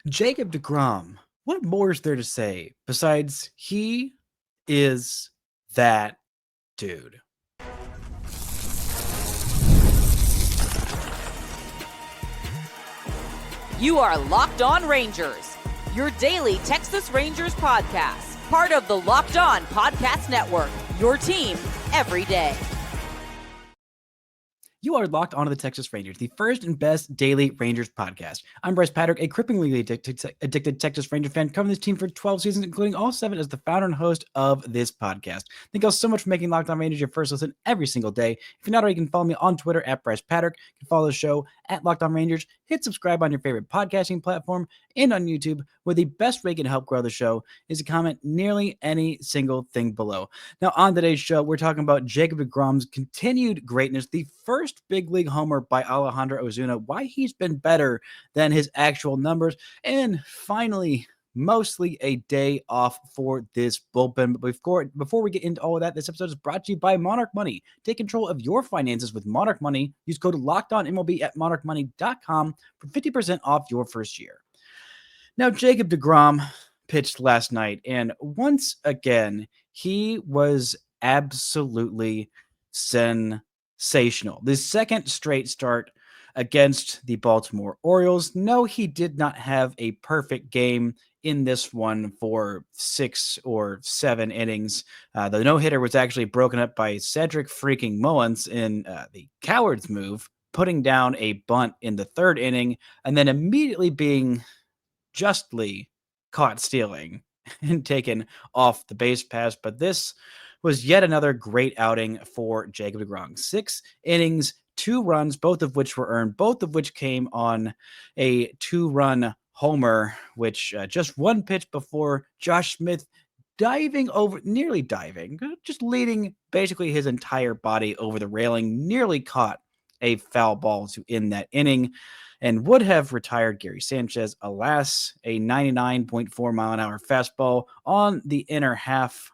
Jacob deGrom, what more is there to say besides he is that dude? You are Locked On Rangers, your daily Texas Rangers podcast, part of the Locked On Podcast Network, your team every day. You are locked onto the Texas Rangers, the first and best daily Rangers podcast. I'm Bryce Patrick, a cripplingly addicted Texas Ranger fan, covering this team for 12 seasons, including all 7 as the founder and host of this podcast. Thank you all so much for making Locked On Rangers your first listen every single day. If you're not already, you can follow me on Twitter at Bryce Patrick. You can follow the show at Locked On Rangers. Hit subscribe on your favorite podcasting platform and on YouTube, where the best way to help grow the show is to comment nearly any single thing below. Now, on today's show, we're talking about Jacob deGrom's continued greatness, the first big league homer by Alejandro Ozuna, why he's been better than his actual numbers, and finally, mostly a day off for this bullpen. But before we get into all of that, this episode is brought to you by Monarch Money. Take control of your finances with Monarch Money. Use code LOCKEDONMLB at monarchmoney.com for 50% off your first year. Now, Jacob deGrom pitched last night, and once again, he was absolutely sensational. The second straight start against the Baltimore Orioles. No, he did not have a perfect game in this one for 6 or 7 innings. The no-hitter was actually broken up by Cedric freaking Mullins in the coward's move, putting down a bunt in the 3rd inning, and then immediately being justly caught stealing and taken off the base pass. But this was yet another great outing for Jacob deGrom. 6 innings, 2 runs, both of which were earned, both of which came on a 2-run homer, which just one pitch before Josh Smith nearly diving, just leading basically his entire body over the railing, nearly caught a foul ball to end that inning and would have retired Gary Sanchez. Alas, a 99.4-mile-an-hour fastball on the inner half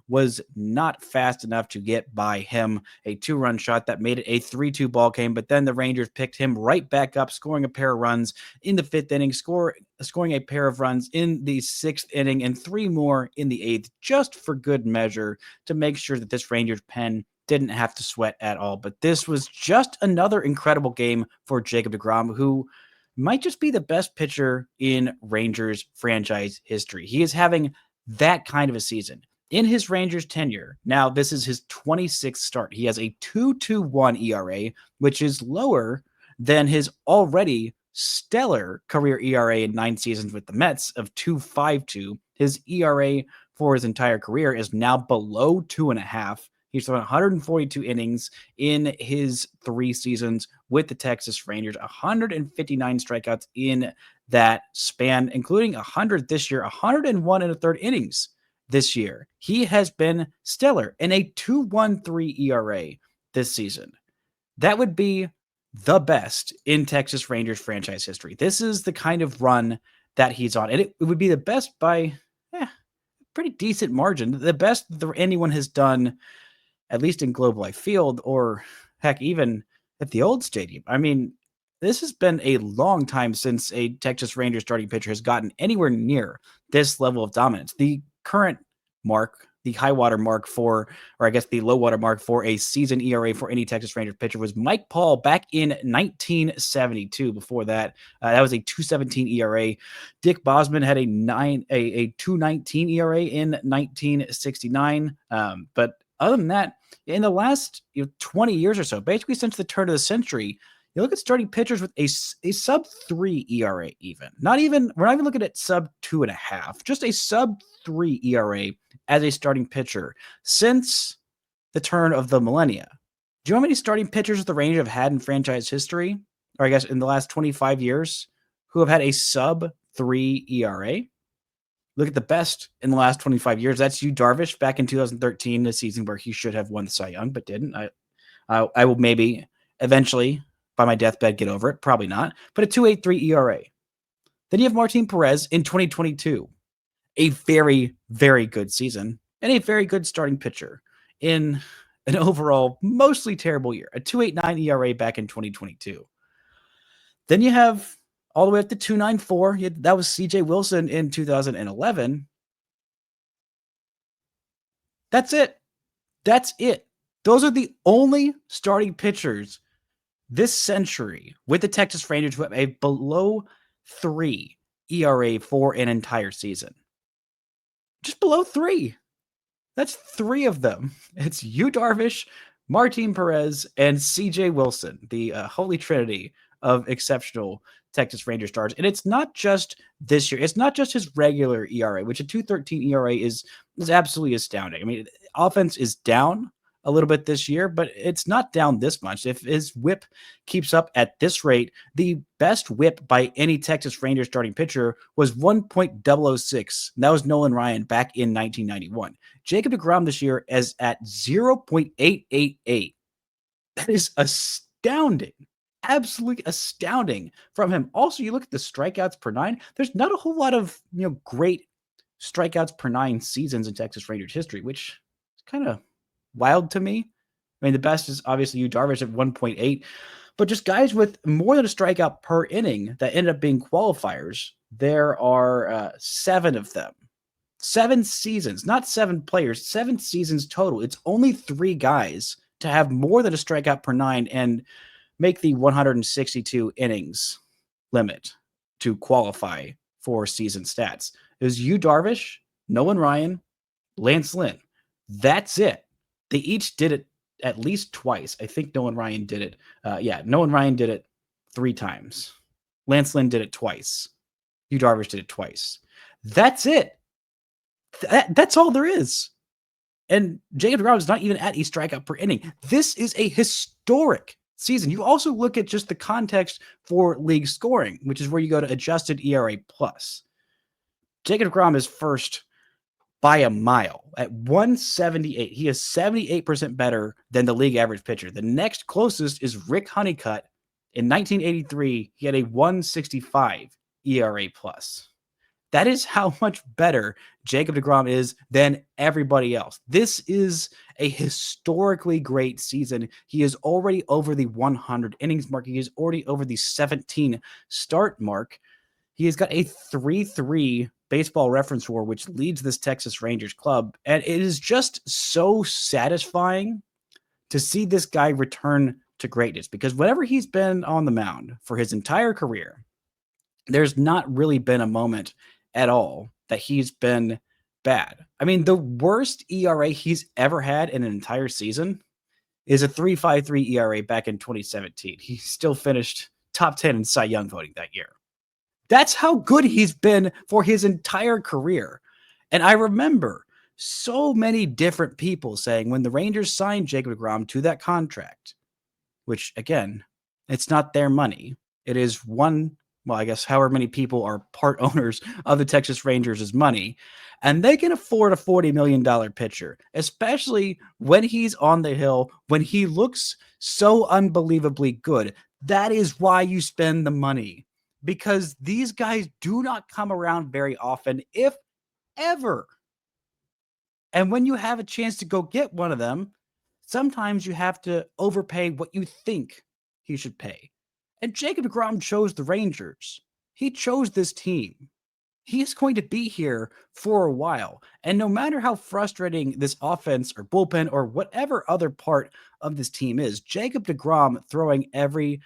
was not fast enough to get by him. A 2-run shot that made it a 3-2 ball game, but then the Rangers picked him right back up, scoring a pair of runs in the 5th inning, scoring a pair of runs in the 6th inning, and 3 more in the 8th, just for good measure, to make sure that this Rangers pen didn't have to sweat at all. But this was just another incredible game for Jacob deGrom, who might just be the best pitcher in Rangers franchise history. He is having that kind of a season. In his Rangers tenure, now this is his 26th start. He has a 2.21 ERA, which is lower than his already stellar career ERA in 9 seasons with the Mets of 2.52. His ERA for his entire career is now below 2.5. He's thrown 142 innings in his 3 seasons with the Texas Rangers, 159 strikeouts in that span, including 100 this year, 101 in the 3rd innings this year. He has been stellar in a 2.13 ERA this season. That would be the best in Texas Rangers franchise history. This is the kind of run that he's on, and it would be the best by a pretty decent margin, the best that anyone has done, at least in Globe Life Field, or heck, even at the old stadium. I mean, this has been a long time since a Texas Rangers starting pitcher has gotten anywhere near this level of dominance. The current mark, the high water mark for, or I guess the low water mark for a season ERA for any Texas Rangers pitcher was Mike Paul back in 1972. Before that, that was a 2.17 ERA. Dick Bosman had a 2.19 ERA in 1969. But other than that, in the last 20 years or so, basically since the turn of the century, you look at starting pitchers with a sub 3 ERA, we're not even looking at sub 2.5, just a sub 3 ERA as a starting pitcher since the turn of the millennia. Do you know how many starting pitchers the Rangers have had in franchise history, or I guess in the last 25 years, who have had a sub 3 ERA? Look at the best in the last 25 years. That's Yu Darvish back in 2013, the season where he should have won the Cy Young, but didn't. I will maybe eventually, by my deathbed, get over it. Probably not. But a 2.83 ERA. Then you have Martin Perez in 2022. A very, very good season and a very good starting pitcher in an overall mostly terrible year. A 2.89 ERA back in 2022. Then you have all the way up to 294. That was CJ Wilson in 2011. That's it. That's it. Those are the only starting pitchers this century with the Texas Rangers who have a below 3 ERA for an entire season. Just below 3. That's 3 of them. It's Yu Darvish, Martin Perez, and CJ Wilson, the holy trinity of exceptional Texas Ranger stars. And it's not just this year. It's not just his regular ERA, which a 2.13 ERA is absolutely astounding. I mean, offense is down a little bit this year, but it's not down this much. If his whip keeps up at this rate, the best whip by any Texas Rangers starting pitcher was 1.006. That was Nolan Ryan back in 1991. Jacob deGrom this year is at 0.888. That is astounding. Absolutely astounding from him. Also, you look at the strikeouts per 9. There's not a whole lot of great strikeouts per 9 seasons in Texas Rangers history, which is kind of wild to me. I mean, the best is obviously Yu Darvish at 1.8, but just guys with more than a strikeout per inning that ended up being qualifiers, there are 7 of them. 7 seasons, not 7 players, 7 seasons total. It's only 3 guys to have more than a strikeout per 9 and make the 162 innings limit to qualify for season stats. It was Yu Darvish, Nolan Ryan, Lance Lynn. That's it. They each did it at least twice. I think Nolan Ryan did it. Nolan Ryan did it 3 times. Lance Lynn did it twice. Yu Darvish did it twice. That's it. That's all there is. And Jacob deGrom is not even at a strikeout per inning. This is a historic season. You also look at just the context for league scoring, which is where you go to adjusted ERA plus. Jacob deGrom is first by a mile at 178. He is 78% better than the league average pitcher. The next closest is Rick Honeycutt. In 1983, he had a 165 ERA plus. That is how much better Jacob deGrom is than everybody else. This is a historically great season. He is already over the 100 innings mark. He is already over the 17 start mark. He has got a 3.3 baseball reference score, which leads this Texas Rangers club. And it is just so satisfying to see this guy return to greatness, because whenever he's been on the mound for his entire career, there's not really been a moment at all that he's been bad. I mean, the worst ERA he's ever had in an entire season is a 3.53 ERA back in 2017. He still finished top 10 in Cy Young voting that year. That's how good he's been for his entire career. And I remember so many different people saying when the Rangers signed Jacob deGrom to that contract, which again, it's not their money. It is I guess however many people are part owners of the Texas Rangers' money, and they can afford a $40 million pitcher, especially when he's on the hill, when he looks so unbelievably good. That is why you spend the money, because these guys do not come around very often, if ever. And when you have a chance to go get one of them, sometimes you have to overpay what you think he should pay. And Jacob deGrom chose the Rangers. He chose this team. He is going to be here for a while. And no matter how frustrating this offense or bullpen or whatever other part of this team is, Jacob deGrom throwing every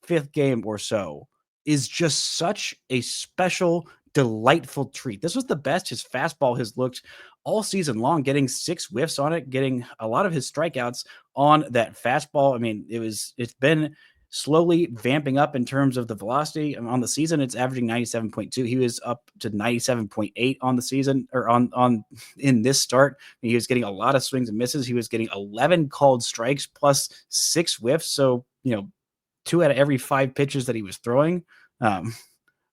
5th game or so is just such a special, delightful treat. This was the best his fastball has looked all season long, getting 6 whiffs on it, getting a lot of his strikeouts on that fastball. I mean, it's been slowly vamping up in terms of the velocity. On the season, it's averaging 97.2. He was up to 97.8 on the season, or on in this start. He was getting a lot of swings and misses. He was getting 11 called strikes plus 6 whiffs. So, 2 out of every 5 pitches that he was throwing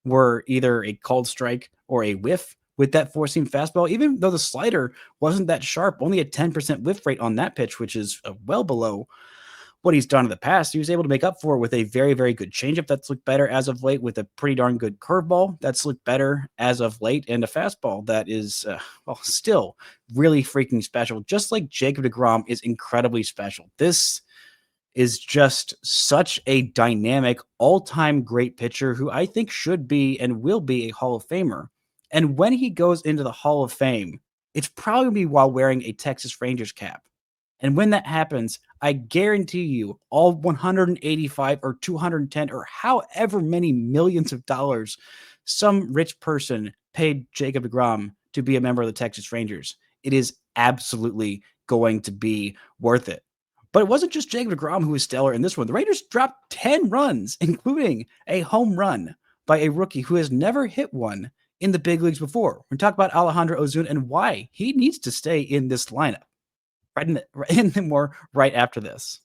were either a called strike or a whiff with that 4-seam fastball. Even though the slider wasn't that sharp, only a 10% whiff rate on that pitch, which is well below what he's done in the past. He was able to make up for it with a very, very good changeup that's looked better as of late, with a pretty darn good curveball that's looked better as of late, and a fastball that is, still really freaking special. Just like Jacob deGrom is incredibly special. This is just such a dynamic, all-time great pitcher who I think should be and will be a Hall of Famer. And when he goes into the Hall of Fame, it's probably gonna be while wearing a Texas Rangers cap. And when that happens, I guarantee you all 185 or 210 or however many millions of dollars some rich person paid Jacob deGrom to be a member of the Texas Rangers, it is absolutely going to be worth it. But it wasn't just Jacob deGrom who was stellar in this one. The Rangers dropped 10 runs, including a home run by a rookie who has never hit one in the big leagues before. We're talking about Alejandro Ozuna and why he needs to stay in this lineup. Right after this.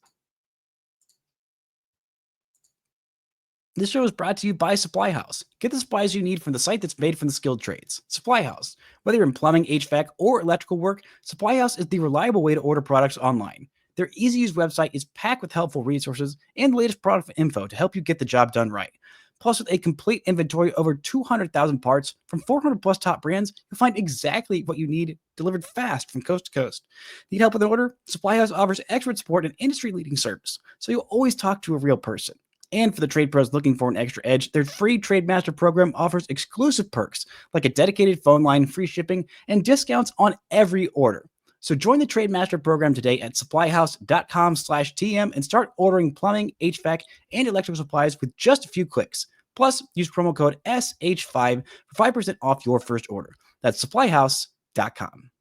This show is brought to you by Supply House. Get the supplies you need from the site that's made from the skilled trades. Supply House. Whether you're in plumbing, HVAC, or electrical work, Supply House is the reliable way to order products online. Their easy-to-use website is packed with helpful resources and the latest product info to help you get the job done right. Plus, with a complete inventory of over 200,000 parts from 400 plus top brands, you'll find exactly what you need delivered fast from coast to coast. Need help with an order? Supply House offers expert support and industry-leading service, so you'll always talk to a real person. And for the trade pros looking for an extra edge, their free Trade Master program offers exclusive perks like a dedicated phone line, free shipping, and discounts on every order. So join the Trade Master program today at supplyhouse.com/TM and start ordering plumbing, HVAC, and electrical supplies with just a few clicks. Plus, use promo code SH5 for 5% off your first order. That's supplyhouse.com.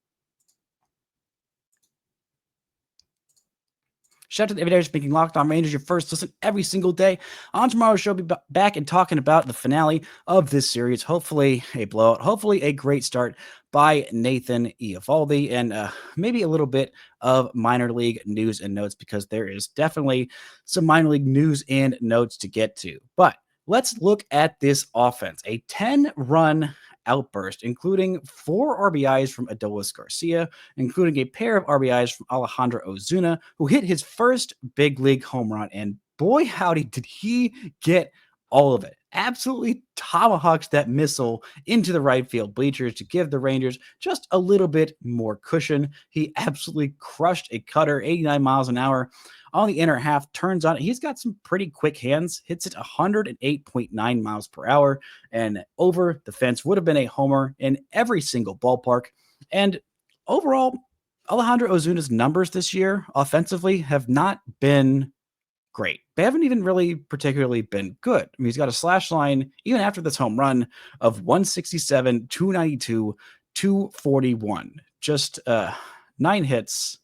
Shout out to the Everydayers making Locked On Rangers your first listen every single day. On tomorrow's show, we'll be back and talking about the finale of this series. Hopefully a blowout. Hopefully a great start by Nathan Eovaldi, and maybe a little bit of minor league news and notes, because there is definitely some minor league news and notes to get to. But let's look at this offense. A 10-run outburst, including 4 RBIs from Adolis Garcia, including a pair of RBIs from Alejandro Ozuna, who hit his first big league home run. And boy, howdy, did he get all of it. Absolutely tomahawks that missile into the right field bleachers to give the Rangers just a little bit more cushion. He absolutely crushed a cutter, 89 miles an hour on the inner half, turns on it. He's got some pretty quick hands, hits it 108.9 miles per hour, and over the fence. Would have been a homer in every single ballpark. And overall, Alejandro Ozuna's numbers this year offensively have not been great. They haven't even really particularly been good. I mean, he's got a slash line, even after this home run, of 167, 292, 241. Just 9 hits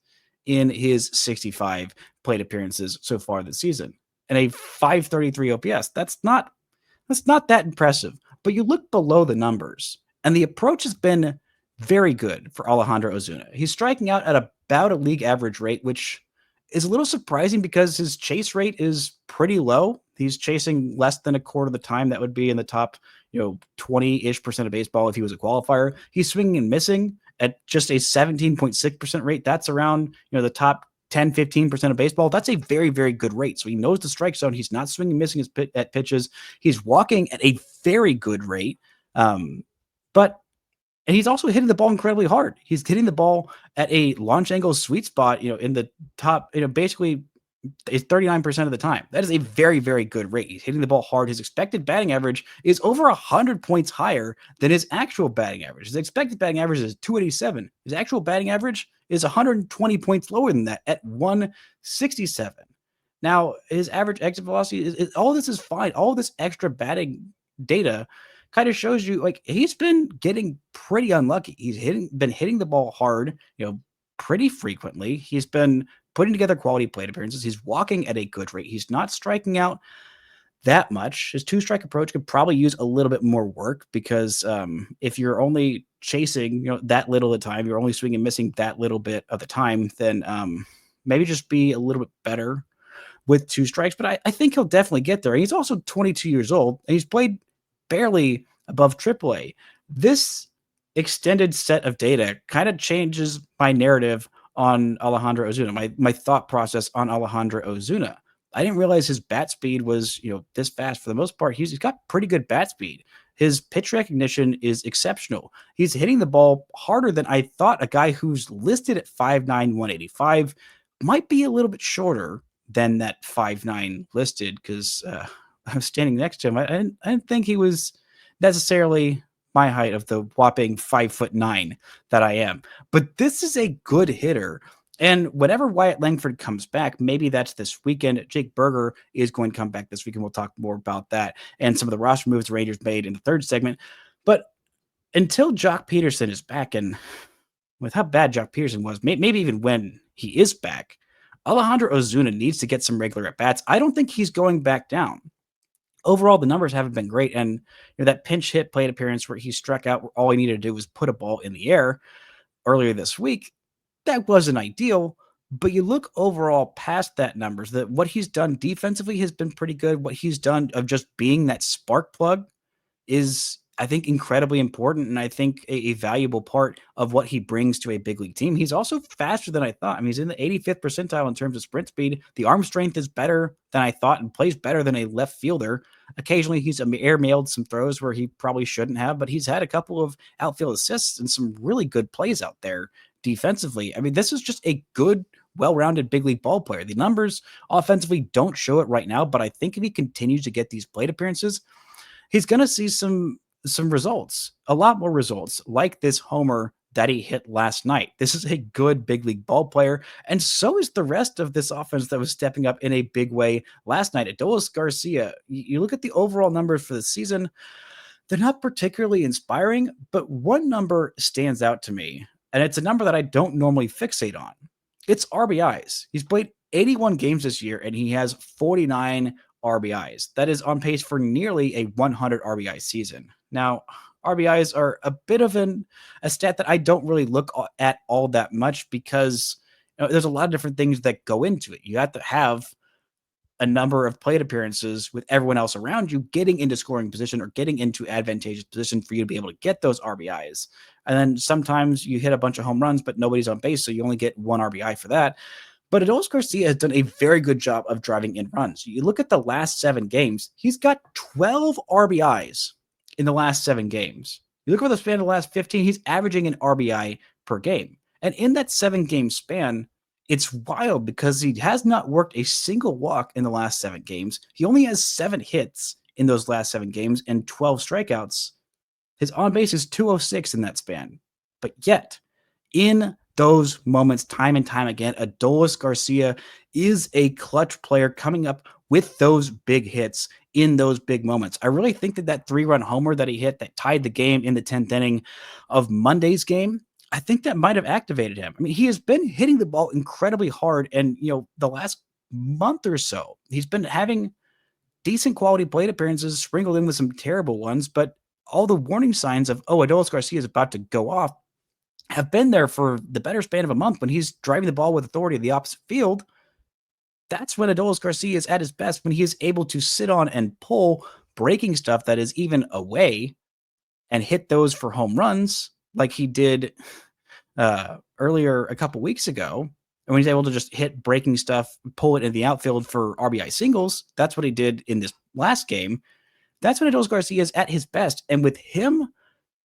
in his 65 plate appearances so far this season, and a 533 OPS. That's not that impressive. But you look below the numbers, and the approach has been very good for Alejandro Ozuna. He's striking out at about a league average rate, which is a little surprising because his chase rate is pretty low. He's chasing less than a quarter of the time. That would be in the top, 20-ish% of baseball if he was a qualifier. He's swinging and missing at just a 17.6% rate. That's around, the top 10, 15% of baseball. That's a very, very good rate. So he knows the strike zone. He's not swinging, missing at pitches. He's walking at a very good rate. And he's also hitting the ball incredibly hard. He's hitting the ball at a launch angle sweet spot, in the top, basically is 39% of the time. That is a very, very good rate. He's hitting the ball hard. His expected batting average is over 100 points higher than his actual batting average. His expected batting average is 287. His actual batting average is 120 points lower than that at 167. Now, his average exit velocity, all this is fine. All this extra batting data kind of shows you, he's been getting pretty unlucky. He's been hitting the ball hard, pretty frequently. He's been putting together quality plate appearances. He's walking at a good rate. He's not striking out that much. His 2-strike approach could probably use a little bit more work, because if you're only chasing, that little at a time, you're only swinging and missing that little bit of the time, then maybe just be a little bit better with 2 strikes. But I think he'll definitely get there. He's also 22 years old, and he's played barely above AAA. This extended set of data kind of changes my narrative on Alejandro Ozuna, my thought process on Alejandro Ozuna. I didn't realize his bat speed was, this fast. For the most part, he's got pretty good bat speed. His pitch recognition is exceptional. He's hitting the ball harder than I thought. A guy who's listed at 5'9", 185 might be a little bit shorter than that 5'9" listed, because I was standing next to him. I didn't think he was necessarily my height of the whopping 5'9" that I am. But this is a good hitter. And whenever Wyatt Langford comes back, maybe that's this weekend. Jake Berger is going to come back this weekend. We'll talk more about that and some of the roster moves the Rangers made in the third segment. But until Jock Peterson is back, and with how bad Jock Peterson was, maybe even when he is back, Alejandro Ozuna needs to get some regular at-bats. I don't think he's going back down. Overall, the numbers haven't been great. And that pinch hit plate appearance where he struck out, where all he needed to do was put a ball in the air earlier this week, that wasn't ideal. But you look overall past that numbers, that what he's done defensively has been pretty good. What he's done of just being that spark plug is, I think, incredibly important, and I think a valuable part of what he brings to a big league team. He's also faster than I thought. I mean, he's in the 85th percentile in terms of sprint speed. The arm strength is better than I thought and plays better than a left fielder. Occasionally, he's air-mailed some throws where he probably shouldn't have, but he's had a couple of outfield assists and some really good plays out there defensively. I mean, this is just a good, well-rounded big league ball player. The numbers offensively don't show it right now, but I think if he continues to get these plate appearances, he's going to see some results, a lot more results, like this homer that he hit last night. This is a good big league ball player, and so is the rest of this offense that was stepping up in a big way last night. Adolis Garcia, you look at the overall numbers for the season, they're not particularly inspiring, but one number stands out to me, and it's a number that I don't normally fixate on. It's RBIs. He's played 81 games this year, and he has 49 RBIs. That is on pace for nearly a 100 RBI season. Now, RBIs are a bit of a stat that I don't really look at all that much, because there's a lot of different things that go into it. You have to have a number of plate appearances with everyone else around you getting into scoring position or getting into advantageous position for you to be able to get those RBIs. And then sometimes you hit a bunch of home runs, but nobody's on base, so you only get one RBI for that. But Adolis Garcia has done a very good job of driving in runs. You look at the last 7 games, he's got 12 RBIs in the last 7 games. You look over the span of the last 15, he's averaging an RBI per game. And in that 7-game span, it's wild because he has not worked a single walk in the last 7 games. He only has 7 hits in those last 7 games and 12 strikeouts. His on-base is 206 in that span. But yet, in those moments, time and time again, Adolis Garcia is a clutch player coming up with those big hits in those big moments. I really think that 3-run homer that he hit that tied the game in the 10th inning of Monday's game, I think that might have activated him. I mean, he has been hitting the ball incredibly hard, and the last month or so, he's been having decent quality plate appearances sprinkled in with some terrible ones, but all the warning signs of, Adolis Garcia is about to go off, have been there for the better span of a month. When he's driving the ball with authority in the opposite field, that's when Adolis Garcia is at his best, when he is able to sit on and pull breaking stuff that is even away and hit those for home runs like he did earlier a couple weeks ago. And when he's able to just hit breaking stuff, pull it in the outfield for RBI singles, that's what he did in this last game. That's when Adolis Garcia is at his best. And with him,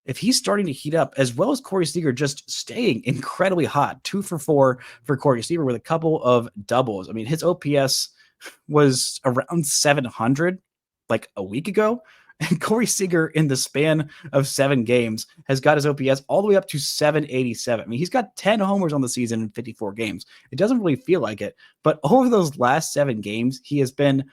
if he's starting to heat up, as well as Corey Seager just staying incredibly hot, 2 for 4 for Corey Seager with a couple of doubles. I mean, his OPS was around 700 like a week ago. And Corey Seager, in the span of 7 games, has got his OPS all the way up to 787. I mean, he's got 10 homers on the season in 54 games. It doesn't really feel like it, but over those last 7 games, he has been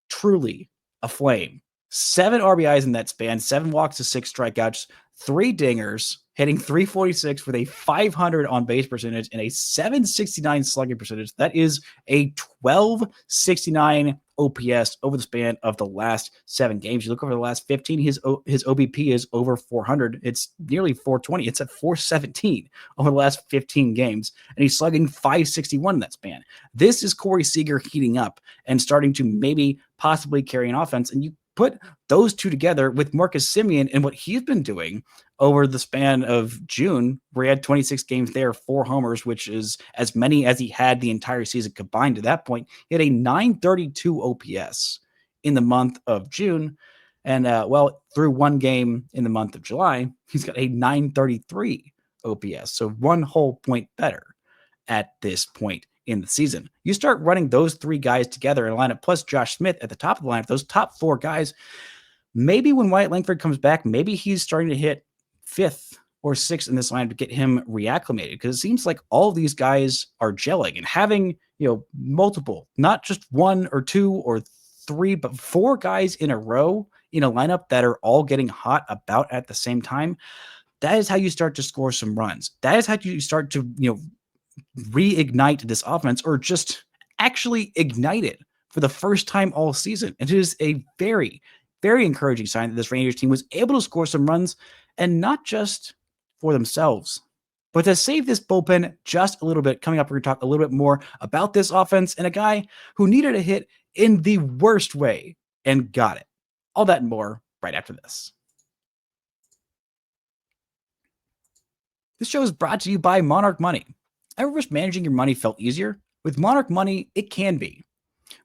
truly a flame. 7 RBIs in that span, 7 walks to 6 strikeouts, 3 dingers, hitting 346 with a 500 on base percentage and a 769 slugging percentage. That is a 1269 OPS over the span of the last 7 games. You look over the last 15, his OBP is over 400. It's nearly 420. It's at 417 over the last 15 games, and he's slugging 561 in that span. This is Corey Seager heating up and starting to maybe possibly carry an offense, and you put those two together with Marcus Semien and what he's been doing over the span of June, where he had 26 games there, 4 homers, which is as many as he had the entire season combined to that point. He had a 932 OPS in the month of June. And, through 1 game in the month of July, he's got a 933 OPS. So 1 whole point better at this point in the season. You start running those three guys together in a lineup, plus Josh Smith at the top of the lineup, those top four guys. Maybe when Wyatt Langford comes back, maybe he's starting to hit fifth or sixth in this lineup to get him reacclimated, because it seems like all these guys are gelling, and having, multiple, not just one or two or three, but four guys in a row in a lineup that are all getting hot about at the same time. That is how you start to score some runs. That is how you start to, reignite this offense, or just actually ignite it for the first time all season. And it is a very, very encouraging sign that this Rangers team was able to score some runs, and not just for themselves, but to save this bullpen just a little bit. Coming up, we're going to talk a little bit more about this offense and a guy who needed a hit in the worst way and got it. All that and more right after this. This show is brought to you by Monarch Money. Ever wish managing your money felt easier? With Monarch Money, it can be.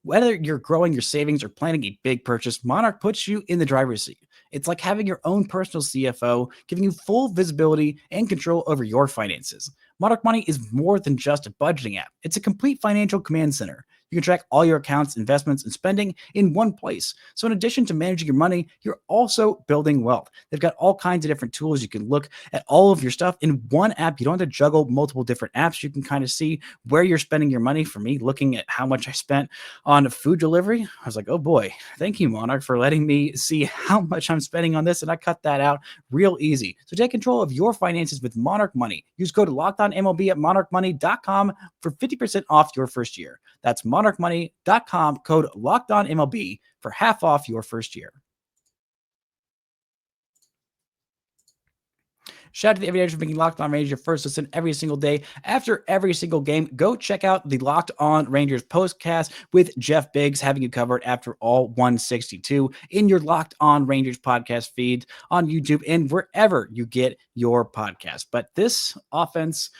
Whether you're growing your savings or planning a big purchase, Monarch puts you in the driver's seat. It's like having your own personal CFO, giving you full visibility and control over your finances. Monarch Money is more than just a budgeting app. It's a complete financial command center. You can track all your accounts, investments, and spending in one place. So in addition to managing your money, you're also building wealth. They've got all kinds of different tools. You can look at all of your stuff in one app. You don't have to juggle multiple different apps. You can kind of see where you're spending your money. For me, looking at how much I spent on food delivery, I was like, oh boy, thank you, Monarch, for letting me see how much I'm spending on this. And I cut that out real easy. So take control of your finances with Monarch Money. Use code LOCKEDONMLB at monarchmoney.com for 50% off your first year. That's monarchmoney.com, code LOCKEDONMLB for half off your first year. Shout out to the Everydayers for making Locked On Rangers your first listen every single day after every single game. Go check out the Locked On Rangers postcast with Jeff Biggs, having you covered after all 162 in your Locked On Rangers podcast feed on YouTube and wherever you get your podcast. But this offense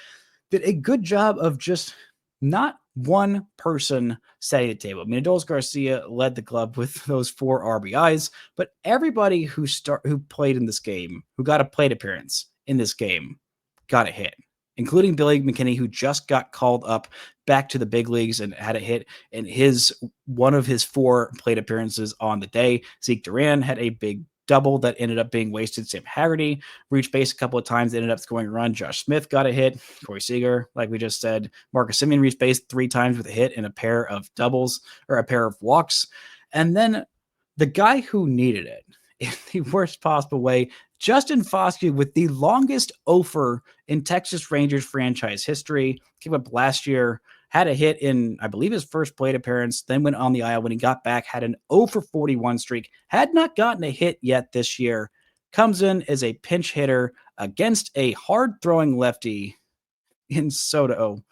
did a good job of just not one person setting the table. I mean, Adolis Garcia led the club with those 4 RBIs, but everybody who played in this game, who got a plate appearance in this game, got a hit, including Billy McKinney, who just got called up back to the big leagues and had a hit in one of his 4 plate appearances on the day. Zeke Duran had a big double that ended up being wasted. Sam Haggerty reached base a couple of times, ended up scoring a run. Josh Smith got a hit. Corey Seager, like we just said. Marcus Semien reached base 3 times with a hit and a pair of doubles, or a pair of walks. And then the guy who needed it in the worst possible way, Justin Foscue, with the longest OFR in Texas Rangers franchise history, came up last year, had a hit in, I believe, his first plate appearance, then went on the IL. When he got back, had an 0-for-41 streak, had not gotten a hit yet this year, comes in as a pinch hitter against a hard-throwing lefty in Soto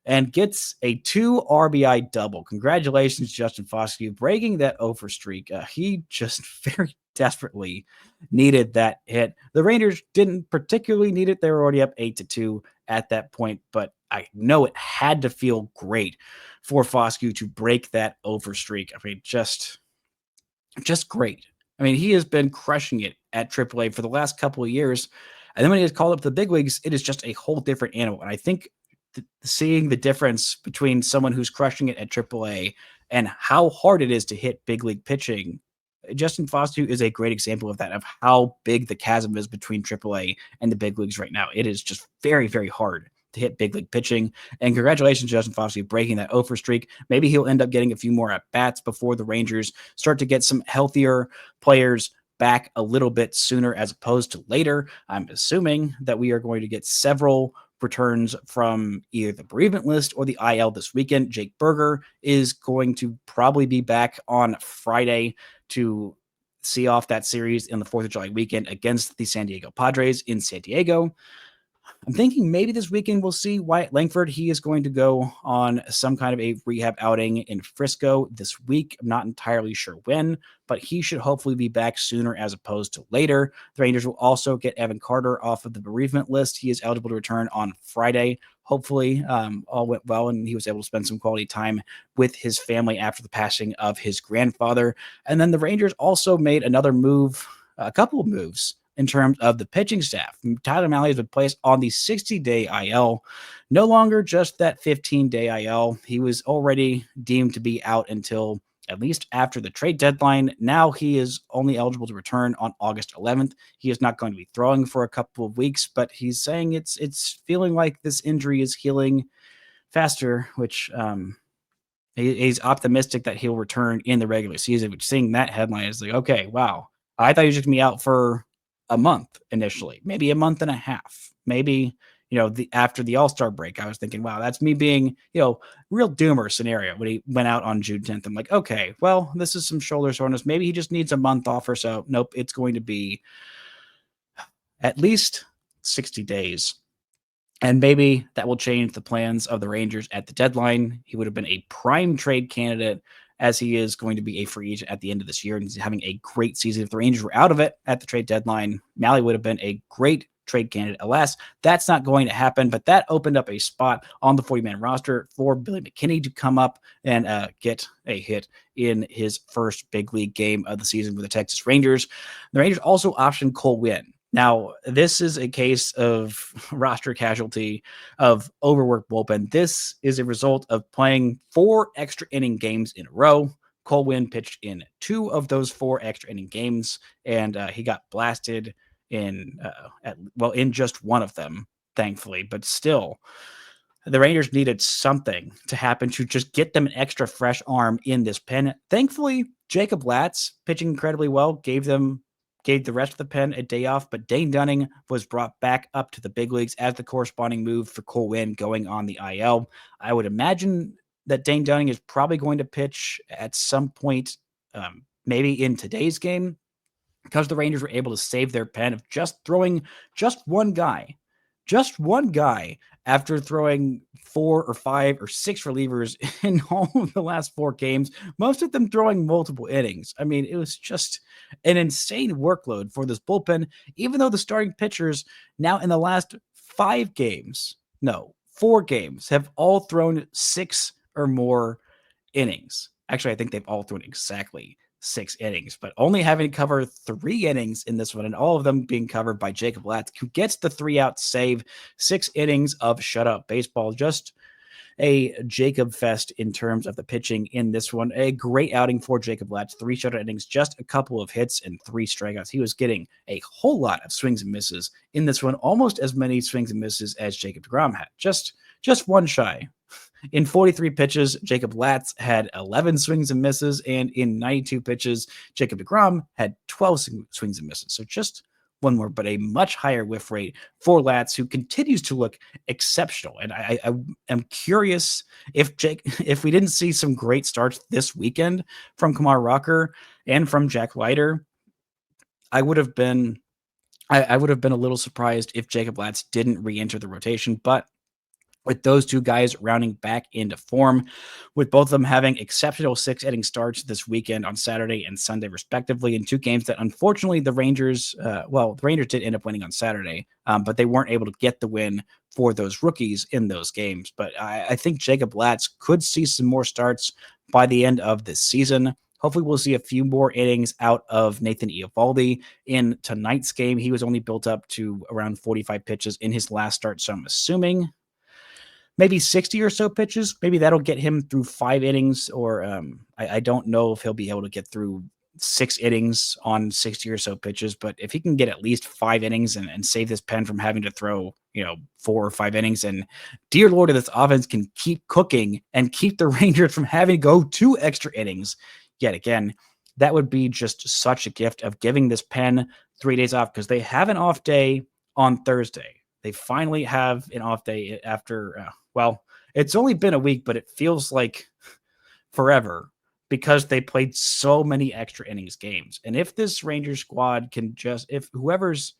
and gets a 2 RBI double. Congratulations, Justin Foscue, breaking that 0-for streak. He just very desperately needed that hit. The Rangers didn't particularly need it. They were already up 8-2 at that point, but I know it had to feel great for Foscue to break that 0-for streak. I mean, just great. I mean, he has been crushing it at AAA for the last couple of years. And then when he gets called up to the big leagues, it is just a whole different animal. And I think seeing the difference between someone who's crushing it at AAA and how hard it is to hit big league pitching, Justin Foscue is a great example of that, of how big the chasm is between AAA and the big leagues right now. It is just very, very hard to hit big league pitching. And congratulations, Justin Foscue, breaking that 0-for streak. Maybe he'll end up getting a few more at-bats before the Rangers start to get some healthier players back a little bit sooner as opposed to later. I'm assuming that we are going to get several returns from either the bereavement list or the IL this weekend. Jake Berger is going to probably be back on Friday to see off that series in the 4th of July weekend against the San Diego Padres in San Diego. I'm thinking maybe this weekend we'll see Wyatt Langford. He is going to go on some kind of a rehab outing in Frisco this week. I'm not entirely sure when, but he should hopefully be back sooner as opposed to later. The Rangers will also get Evan Carter off of the bereavement list. He is eligible to return on Friday. Hopefully all went well and he was able to spend some quality time with his family after the passing of his grandfather. And then the Rangers also made another move, a couple of moves, in terms of the pitching staff. Tyler Mahle has been placed on the 60-day IL, no longer just that 15-day IL. He was already deemed to be out until at least after the trade deadline. Now he is only eligible to return on August 11th. He is not going to be throwing for a couple of weeks, but he's saying it's feeling like this injury is healing faster, which he's optimistic that he'll return in the regular season, which seeing that headline is like, okay, wow. I thought he was just going to be out for a month initially, maybe a month and a half, maybe, after the All-Star break. I was thinking, wow, that's me being, real doomer scenario when he went out on June 10th. I'm like, okay, well, this is some shoulder soreness. Maybe he just needs a month off or so. Nope, it's going to be at least 60 days. And maybe that will change the plans of the Rangers at the deadline. He would have been a prime trade candidate, as he is going to be a free agent at the end of this year, and he's having a great season. If the Rangers were out of it at the trade deadline, Mahle would have been a great trade candidate. Alas, that's not going to happen, but that opened up a spot on the 40-man roster for Billy McKinney to come up and get a hit in his first big league game of the season with the Texas Rangers. The Rangers also optioned Cole Winn. Now, this is a case of roster casualty, of overworked bullpen. This is a result of playing 4 extra inning games in a row. Cole Winn pitched in 2 of those 4 extra inning games, and he got blasted in just one of them, thankfully. But still, the Rangers needed something to happen to just get them an extra fresh arm in this pen. Thankfully, Jacob Latz, pitching incredibly well, gave the rest of the pen a day off, but Dane Dunning was brought back up to the big leagues as the corresponding move for Cole Winn going on the IL. I would imagine that Dane Dunning is probably going to pitch at some point, maybe in today's game, because the Rangers were able to save their pen of just throwing just one guy after throwing 4 or 5 or 6 relievers in all of the last 4 games, most of them throwing multiple innings. I mean, it was just an insane workload for this bullpen, even though the starting pitchers now in the last 4 games have all thrown 6 or more innings. Actually, I think they've all thrown exactly 6 innings, but only having to cover 3 innings in this one, and all of them being covered by Jacob Latz, who gets the 3-out save, 6 innings of shutout baseball. Just a Jacob fest in terms of the pitching in this one. A great outing for Jacob Latz, 3 shutout innings, just a couple of hits and 3 strikeouts. He was getting a whole lot of swings and misses in this one, almost as many swings and misses as Jacob deGrom had. Just one shy. In 43 pitches, Jacob Latz had 11 swings and misses, and in 92 pitches, Jacob deGrom had 12 swings and misses. So just one more, but a much higher whiff rate for Latz, who continues to look exceptional. And I am curious if we didn't see some great starts this weekend from Kumar Rocker and from Jack Leiter, I would have been a little surprised if Jacob Latz didn't re-enter the rotation, but with those 2 guys rounding back into form, with both of them having exceptional 6-inning starts this weekend on Saturday and Sunday, respectively, in 2 games that unfortunately the Rangers did end up winning on Saturday, but they weren't able to get the win for those rookies in those games. But I think Jacob Latz could see some more starts by the end of this season. Hopefully we'll see a few more innings out of Nathan Eovaldi in tonight's game. He was only built up to around 45 pitches in his last start, so I'm assuming maybe 60 or so pitches. Maybe that'll get him through 5 innings, or I don't know if he'll be able to get through 6 innings on 60 or so pitches, but if he can get at least 5 innings and save this pen from having to throw, 4 or 5 innings, and dear Lord, if this offense can keep cooking and keep the Rangers from having to go 2 extra innings yet again, that would be just such a gift of giving this pen 3 days off, because they have an off day on Thursday. They finally have an off day after, it's only been a week, but it feels like forever because they played so many extra innings games. And if this Rangers squad can if whoever's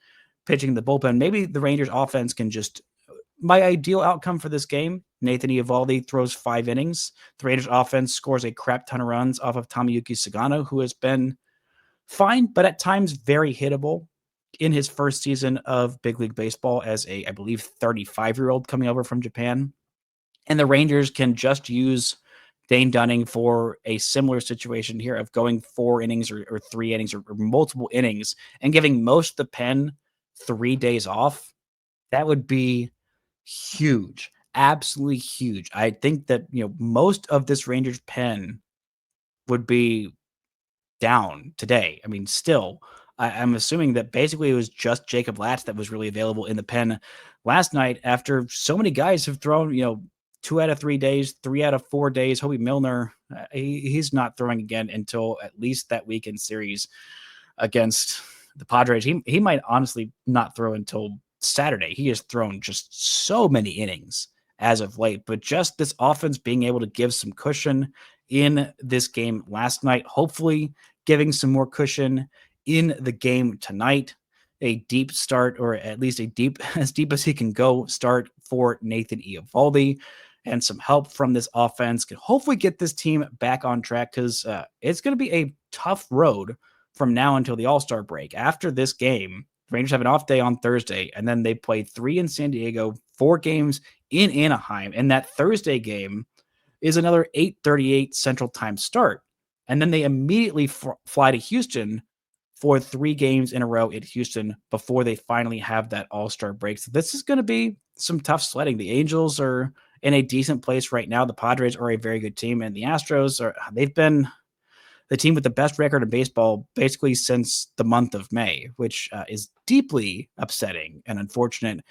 pitching the bullpen, maybe the Rangers offense can my ideal outcome for this game, Nathan Eovaldi throws 5 innings. The Rangers offense scores a crap ton of runs off of Tomoyuki Sagano, who has been fine, but at times very hittable in his first season of big league baseball as I believe, 35-year-old coming over from Japan. And the Rangers can just use Dane Dunning for a similar situation here of going 4 innings or 3 innings or multiple innings and giving most of the pen 3 days off. That would be huge, absolutely huge. I think that, most of this Rangers pen would be down today. I mean, still, I'm assuming that basically it was just Jacob Latz that was really available in the pen last night after so many guys have thrown, 2 out of 3 days, 3 out of 4 days. Hobie Milner, he's not throwing again until at least that weekend series against the Padres. He might honestly not throw until Saturday. He has thrown just so many innings as of late, but just this offense being able to give some cushion in this game last night, hopefully giving some more cushion in the game tonight. A deep start, or at least a deep, as deep as he can go, start for Nathan Eovaldi, and some help from this offense can hopefully get this team back on track, because it's going to be a tough road from now until the All-Star break. After this game, the Rangers have an off day on Thursday, and then they play 3 in San Diego, 4 games in Anaheim, and that Thursday game is another 8:38 Central Time start. And then they immediately fly to Houston for 3 games in a row in Houston before they finally have that All-Star break. So this is going to be some tough sledding. The Angels are in a decent place right now. The Padres are a very good team, and the Astros they've been the team with the best record in baseball basically since the month of May, which is deeply upsetting and unfortunate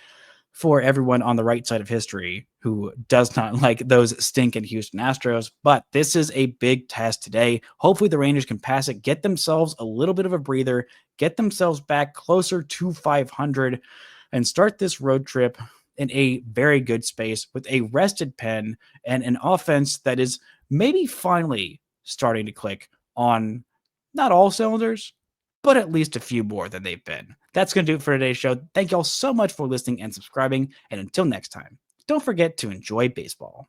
for everyone on the right side of history who does not like those stinking Houston Astros. But this is a big test today. Hopefully the Rangers can pass it, get themselves a little bit of a breather, get themselves back closer to 500, and start this road trip in a very good space with a rested pen and an offense that is maybe finally starting to click on not all cylinders, but at least a few more than they've been. That's going to do it for today's show. Thank you all so much for listening and subscribing. And until next time, don't forget to enjoy baseball.